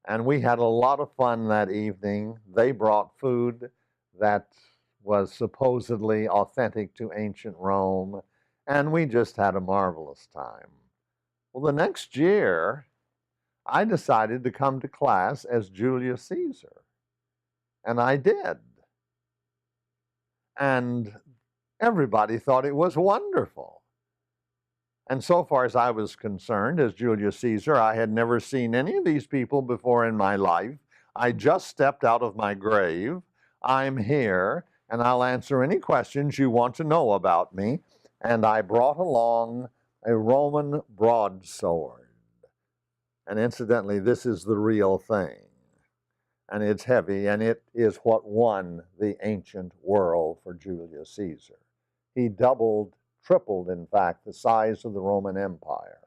And we had a lot of fun that evening. They brought food that was supposedly authentic to ancient Rome, and we just had a marvelous time. Well, the next year, I decided to come to class as Julius Caesar, and I did. And everybody thought it was wonderful. And so far as I was concerned, as Julius Caesar, I had never seen any of these people before in my life. I just stepped out of my grave. I'm here, and I'll answer any questions you want to know about me. And I brought along a Roman broadsword. And incidentally, this is the real thing. And it's heavy, and it is what won the ancient world for Julius Caesar. He doubled, tripled, in fact, the size of the Roman Empire.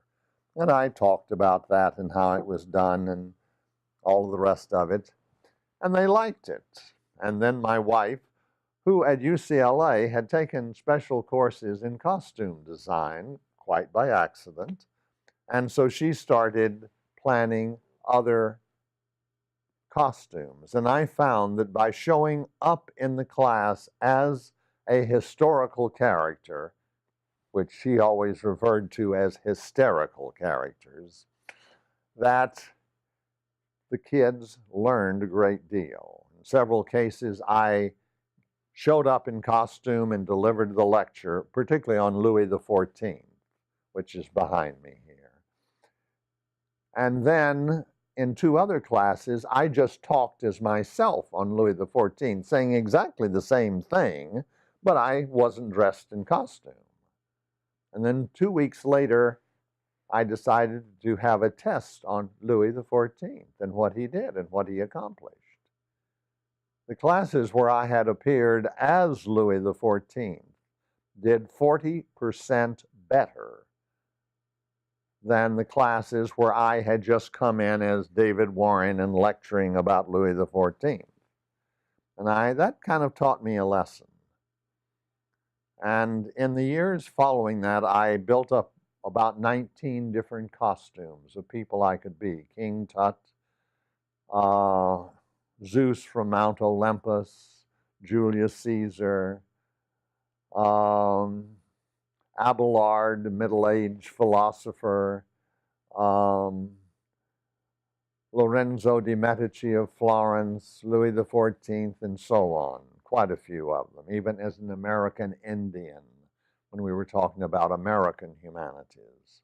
And I talked about that and how it was done and all of the rest of it. And they liked it. And then my wife, who at UCLA had taken special courses in costume design, quite by accident, and so she started planning other costumes. And I found that by showing up in the class as a historical character, which she always referred to as hysterical characters, that the kids learned a great deal. In several cases, I showed up in costume and delivered the lecture, particularly on Louis XIV, which is behind me here. And then in two other classes, I just talked as myself on Louis XIV, saying exactly the same thing, but I wasn't dressed in costume. And then 2 weeks later, I decided to have a test on Louis XIV and what he did and what he accomplished. The classes where I had appeared as Louis XIV did 40% better than the classes where I had just come in as David Warren and lecturing about Louis XIV. And that kind of taught me a lesson. And in the years following that, I built up about 19 different costumes of people I could be. King Tut, Zeus from Mount Olympus, Julius Caesar, Abelard, middle-aged philosopher, Lorenzo de' Medici of Florence, Louis XIV, and so on. Quite a few of them, even as an American Indian, when we were talking about American humanities.